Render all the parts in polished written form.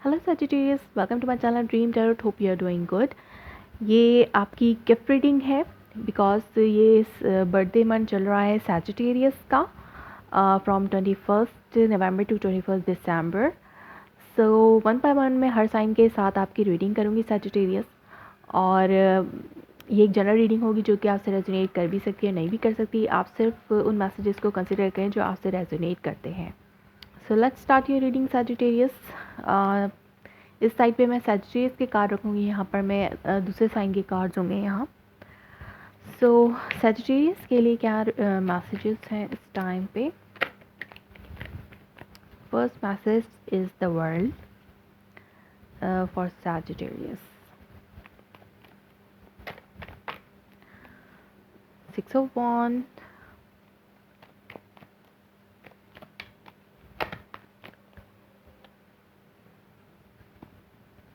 Hello Sagittarius, welcome to my channel dream tarot. Hope you are doing good. ये आपकी gift reading है because ये birthday month चल रहा है सजिटेरियस का from 21 November to 21 December. So one by one मैं हर साइन के साथ आपकी रीडिंग करूँगी सजिटेरियस। और ये एक जनरल रीडिंग होगी जो कि आपसे रेजोनेट कर भी सकती है, नहीं भी कर सकती। आप सिर्फ उन मैसेजेस को कंसिडर करें जो आपसे रेजोनेट करते हैं। सो let's start your reading Sagittarius. इस साइड पे मैं सजिटेरियस के कार्ड रखूँगी, यहाँ पर मैं दूसरे साइन के कार्ड्स होंगे यहाँ। सो सजिटेरियस के लिए क्या मैसेजेस हैं इस टाइम पे? First message is the world for Sagittarius. 6 of Wands,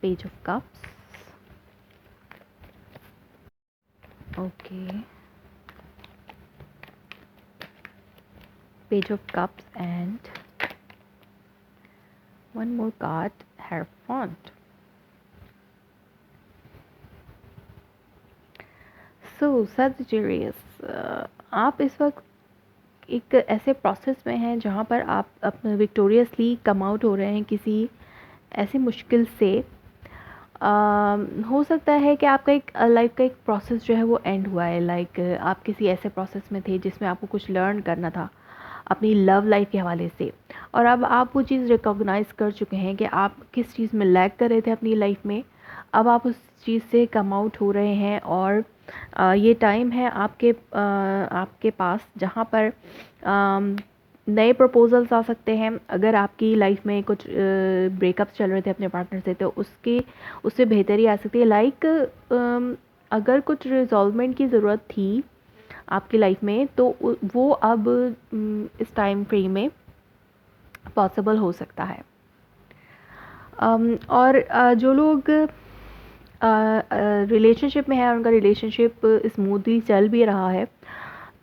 Page of Cups, okay, Page of Cups and one more card, Hierophant. So Sagittarius, आप इस वक्त एक ऐसे प्रोसेस में हैं जहाँ पर आप अपने विक्टोरियसली कम आउट हो रहे हैं किसी ऐसी मुश्किल से। हो सकता है कि आपका एक लाइफ का एक प्रोसेस जो है वो एंड हुआ है। लाइक आप किसी ऐसे प्रोसेस में थे जिसमें आपको कुछ लर्न करना था अपनी लव लाइफ के हवाले से, और अब आप वो चीज़ रिकॉग्नाइज़ कर चुके हैं कि आप किस चीज़ में लैग कर रहे थे अपनी लाइफ में। अब आप उस चीज़ से कम आउट हो रहे हैं और ये टाइम है आपके पास जहाँ पर नए प्रपोजल्स आ सकते हैं। अगर आपकी लाइफ में कुछ ब्रेकअप्स चल रहे थे अपने पार्टनर से, तो उससे बेहतरी आ सकती है। लाइक अगर कुछ रिजॉल्वमेंट की ज़रूरत थी आपकी लाइफ में, तो वो अब इस टाइम फ्रेम में पॉसिबल हो सकता है। और जो लोग रिलेशनशिप में है, उनका रिलेशनशिप स्मूथली चल भी रहा है,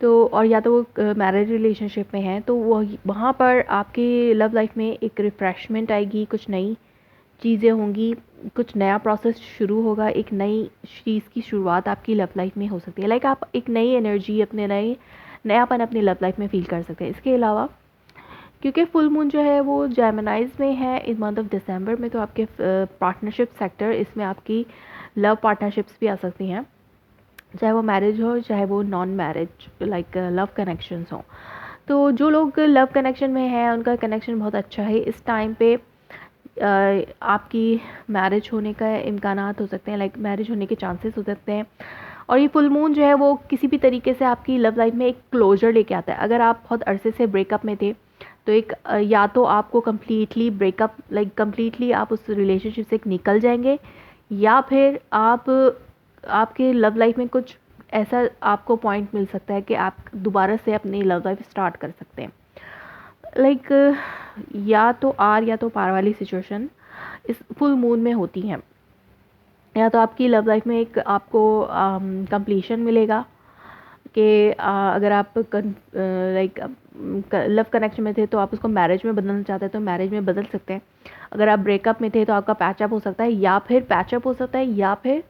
तो और या तो वो मैरिज रिलेशनशिप में है, तो वो वहाँ पर आपकी लव लाइफ में एक रिफ़्रेशमेंट आएगी, कुछ नई चीज़ें होंगी, कुछ नया प्रोसेस शुरू होगा, एक नई चीज़ की शुरुआत आपकी लव लाइफ में हो सकती है। लाइक आप एक नई एनर्जी नयापन अपनी लव लाइफ में फील कर सकते हैं। इसके अलावा क्योंकि फुल मून जो है वो जेमिनाइज में है इस मंथ ऑफ दिसंबर में, तो आपके पार्टनरशिप सेक्टर, इसमें आपकी लव पार्टनरशिप्स भी आ सकती हैं, चाहे वो मैरिज हो चाहे वो non marriage like love connections हों। तो जो लोग लव कनेक्शन में हैं उनका कनेक्शन बहुत अच्छा है। इस टाइम पे आपकी मैरिज होने का इम्कानात हो सकते हैं, लाइक मैरिज होने के चांसेस हो सकते हैं। और ये फुल मून जो है वो किसी भी तरीके से आपकी लव लाइफ में एक क्लोजर लेके आता है। अगर आप बहुत अरसे से ब्रेकअप में थे, तो एक या तो आपको कम्प्लीटली ब्रेकअप लाइक कम्प्लीटली आप उस रिलेशनशिप से निकल जाएंगे, या फिर आपके लव लाइफ में कुछ ऐसा आपको पॉइंट मिल सकता है कि आप दोबारा से अपनी लव लाइफ स्टार्ट कर सकते हैं। लाइक या तो आर या तो पार वाली सिचुएशन इस फुल मून में होती हैं। या तो आपकी लव लाइफ में एक आपको कंप्लीशन मिलेगा कि अगर आप लाइक लव कनेक्शन में थे तो आप उसको मैरिज में बदलना चाहते हैं तो मैरिज में बदल सकते हैं। अगर आप ब्रेकअप में थे तो आपका पैचअप हो सकता है, या फिर पैचअप हो सकता है, या फिर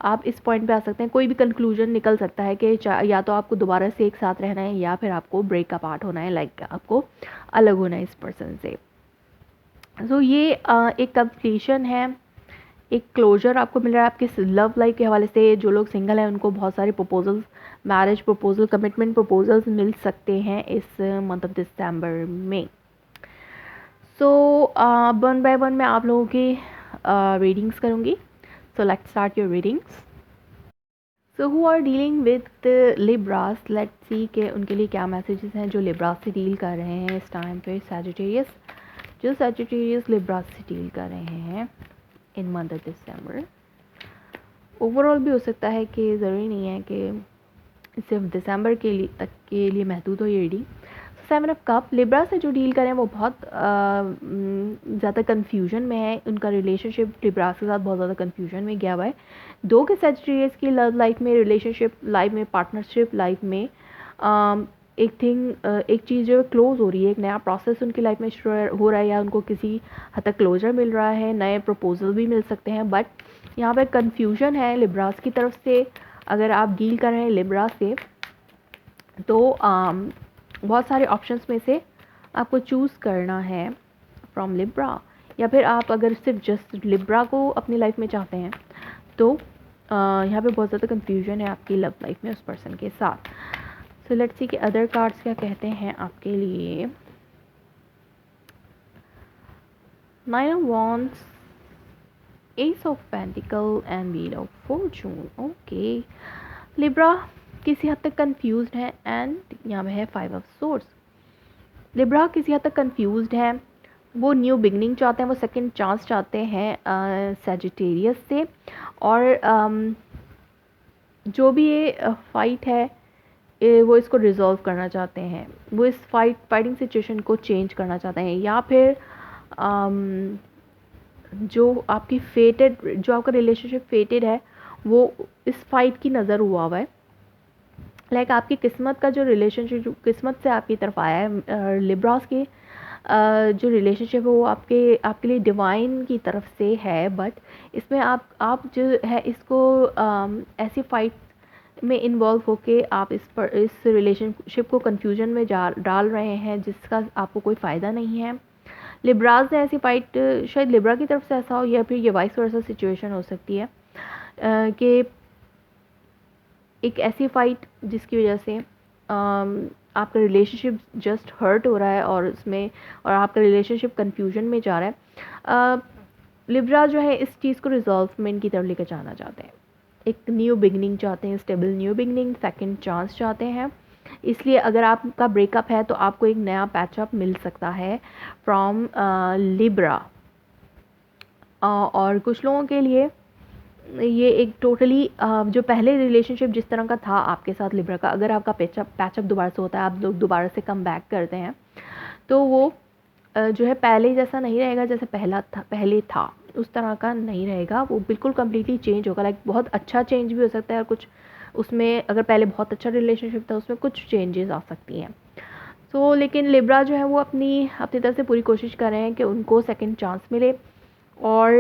आप इस पॉइंट पे आ सकते हैं, कोई भी कंक्लूजन निकल सकता है कि या तो आपको दोबारा से एक साथ रहना है, या फिर आपको ब्रेकअप आउट होना है, लाइक आपको अलग होना है इस पर्सन से। सो ये एक कंप्लीशन है, एक क्लोजर आपको मिल रहा है आपके लव लाइफ के हवाले से। जो लोग सिंगल हैं उनको बहुत सारे proposals, marriage proposal, commitment proposals मिल सकते हैं इस मंथ ऑफ दिसंबर में। सो वन बाय वन मैं आप लोगों की रीडिंग्स करूँगी। So let's start your readings. So who are dealing with Libras, let's see कि उनके लिए क्या मैसेजेस हैं जो लिब्रास से डील कर रहे हैं इस टाइम पे। सैजिटेरियस, जो सैजिटेरियस लिब्रास से डील कर रहे हैं इन मंथ ऑफ दिसंबर। ओवरऑल भी हो सकता है कि ज़रूरी नहीं है कि सिर्फ दिसंबर के लिए तक के लिए महदूद हो ये रीडिंग। 7 ऑफ कप, लिब्रा से जो डील करें वो बहुत ज़्यादा कन्फ्यूजन में है। उनका रिलेशनशिप लिब्रा के साथ बहुत ज़्यादा कन्फ्यूजन में गया हुआ है। के सैजिटेरियस की लव लाइफ में, रिलेशनशिप लाइफ में, पार्टनरशिप लाइफ में एक चीज़ जो क्लोज़ हो रही है, एक नया प्रोसेस उनकी लाइफ में शुरू हो रहा है, या उनको किसी हद तक क्लोजर मिल रहा है, नए प्रपोजल भी मिल सकते हैं। बट यहाँ पे कन्फ्यूजन है लिब्रास की तरफ से। अगर आप डील कर रहे हैं लिब्रा से, तो बहुत सारे ऑप्शंस में से आपको चूज़ करना है फ्रॉम लिब्रा, या फिर आप अगर सिर्फ जस्ट लिब्रा को अपनी लाइफ में चाहते हैं, तो यहाँ पे बहुत ज़्यादा कन्फ्यूजन है आपकी लव लाइफ में उस पर्सन के साथ। सो लेट्स सी कि अदर कार्ड्स क्या कहते हैं आपके लिए। 9 of wands, S of pentacle and wheel of Fortune. Okay, Libra किसी हद तक कंफ्यूज्ड है, एंड यहाँ में है 5 ऑफ सोर्ड्स। लिब्रा किसी हद तक कंफ्यूज्ड है, वो न्यू बिगनिंग चाहते हैं, वो सेकंड चांस चाहते हैं सजिटेरियस से। और जो भी ये फाइट है, वो इसको रिजॉल्व करना चाहते हैं, वो इस फाइटिंग सिचुएशन को चेंज करना चाहते हैं, या फिर जो आपका रिलेशनशिप फेटेड है, वो इस फाइट की नज़र हुआ है। लाइक आपकी किस्मत का जो रिलेशनशिप किस्मत से आपकी तरफ आया है, लिब्रास के जो रिलेशनशिप है वो आपके लिए डिवाइन की तरफ से है। बट इसमें आप जो है इसको ऐसी फाइट में इन्वॉल्व होके आप इस रिलेशनशिप को कंफ्यूजन में डाल रहे हैं, जिसका आपको कोई फ़ायदा नहीं है। लिब्रास ने ऐसी फाइट, शायद लिब्रा की तरफ से ऐसा हो, या फिर ये वाइस वर्सा सिचुएशन हो सकती है कि एक ऐसी फाइट जिसकी वजह से आपका रिलेशनशिप जस्ट हर्ट हो रहा है, और आपका रिलेशनशिप कंफ्यूजन में जा रहा है। लिब्रा जो है इस चीज़ को रिजॉल्वमेंट की तरफ लेकर जाना चाहते हैं, एक न्यू बिगनिंग चाहते हैं, stable new beginning, second chance चाहते हैं। इसलिए अगर आपका ब्रेकअप है तो आपको एक नया पैचअप मिल सकता है फ्रॉम लिब्रा। और कुछ लोगों के लिए ये एक टोटली जो पहले रिलेशनशिप जिस तरह का था आपके साथ लिब्रा का, अगर आपका पैचअप दोबारा से होता है, आप लोग दोबारा से कम बैक करते हैं, तो वो जो है पहले जैसा नहीं रहेगा, जैसे पहले था उस तरह का नहीं रहेगा, वो बिल्कुल कम्प्लीटली चेंज होगा। लाइक बहुत अच्छा चेंज भी हो सकता है, और कुछ उसमें अगर पहले बहुत अच्छा रिलेशनशिप था उसमें कुछ चेंजेस आ सकती हैं। सो लेकिन लिब्रा जो है वो अपनी तरफ से पूरी कोशिश कर रहे हैं कि उनको सेकंड चांस मिले। और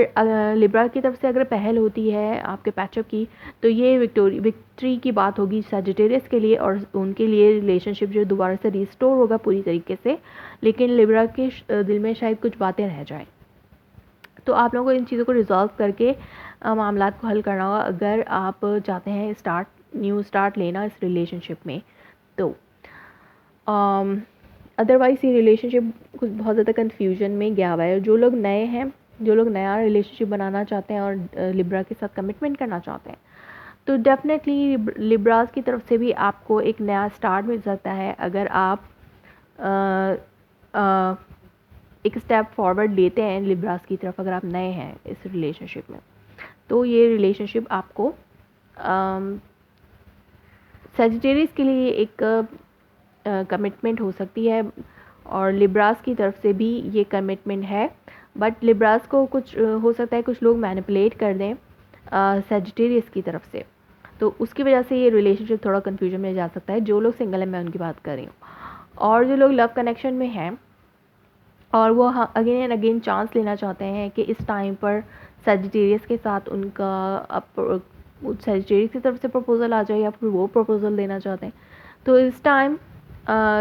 लिब्रा की तरफ से अगर पहल होती है आपके पैचअप की, तो ये विक्ट्री की बात होगी सजिटेरियस के लिए, और उनके लिए रिलेशनशिप जो दोबारा से रिस्टोर होगा पूरी तरीके से। लेकिन लिब्रा के दिल में शायद कुछ बातें रह जाएं, तो आप लोगों को इन चीज़ों को रिजॉल्व करके मामला को हल करना होगा, अगर आप चाहते हैं न्यू स्टार्ट लेना इस रिलेशनशिप में। तो अदरवाइज़ ये रिलेशनशिप कुछ बहुत ज़्यादा कन्फ्यूजन में गया हुआ है। जो लोग नए हैं, जो लोग नया रिलेशनशिप बनाना चाहते हैं और लिब्रा के साथ कमिटमेंट करना चाहते हैं, तो डेफिनेटली लिब्रास की तरफ से भी आपको एक नया स्टार्ट मिल सकता है, अगर आप एक स्टेप फॉरवर्ड लेते हैं लिब्रास की तरफ। अगर आप नए हैं इस रिलेशनशिप में, तो ये रिलेशनशिप आपको सजिटेरियस के लिए एक कमिटमेंट हो सकती है, और लिब्रास की तरफ से भी ये कमिटमेंट है। बट लिब्रास को कुछ हो सकता है कुछ लोग मैनिपुलेट कर दें सजिटेरियस की तरफ से, तो उसकी वजह से ये रिलेशनशिप थोड़ा कन्फ्यूजन में जा सकता है। जो लोग सिंगल हैं मैं उनकी बात कर रही हूँ, और जो लोग लव कनेक्शन में हैं और वो अगेन एंड अगेन चांस लेना चाहते हैं कि इस टाइम पर सजिटेरियस के साथ उनका सजिटेरियस की तरफ से प्रपोज़ल आ जाए, या फिर वो प्रपोज़ल देना चाहते हैं, तो इस टाइम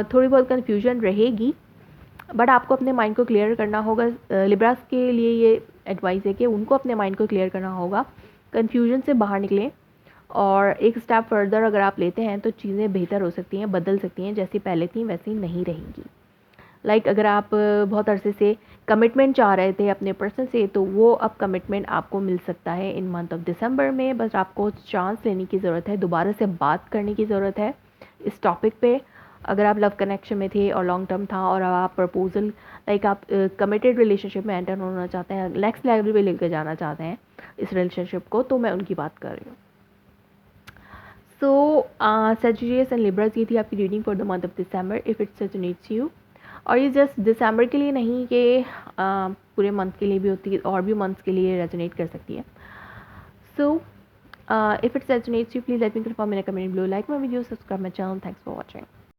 थोड़ी बहुत कन्फ्यूजन रहेगी। बट आपको अपने माइंड को क्लियर करना होगा। लिब्रास के लिए ये एडवाइस है कि उनको अपने माइंड को क्लियर करना होगा, कन्फ्यूजन से बाहर निकलें, और एक स्टेप फर्दर अगर आप लेते हैं तो चीज़ें बेहतर हो सकती हैं, बदल सकती हैं, जैसी पहले थी वैसी नहीं रहेंगी। लाइक अगर आप बहुत अरसे से कमिटमेंट चाह रहे थे अपने पर्सन से, तो वो अब कमिटमेंट आपको मिल सकता है इन मंथ ऑफ दिसंबर में। बस आपको चांस लेने की ज़रूरत है, दोबारा से बात करने की ज़रूरत है इस टॉपिक पे। अगर आप लव कनेक्शन में थे और लॉन्ग टर्म था, और अब आप प्रपोजल लाइक आप कमिटेड रिलेशनशिप में एंटर होना चाहते हैं, नेक्स्ट लेवल पे लेकर जाना चाहते हैं इस रिलेशनशिप को, तो मैं उनकी बात कर रही हूँ। सो सजिटेरियस एंड लिब्रास, ये थी आपकी reading for the month of December if it's resonates you. और ये जस्ट दिसंबर के लिए नहीं कि पूरे मंथ के लिए भी होती है, और भी मंथ्स के लिए रेजोनेट कर सकती है। So if it's resonates you, please let me confirm in a comment below, like my video, subscribe my channel. Thanks for watching.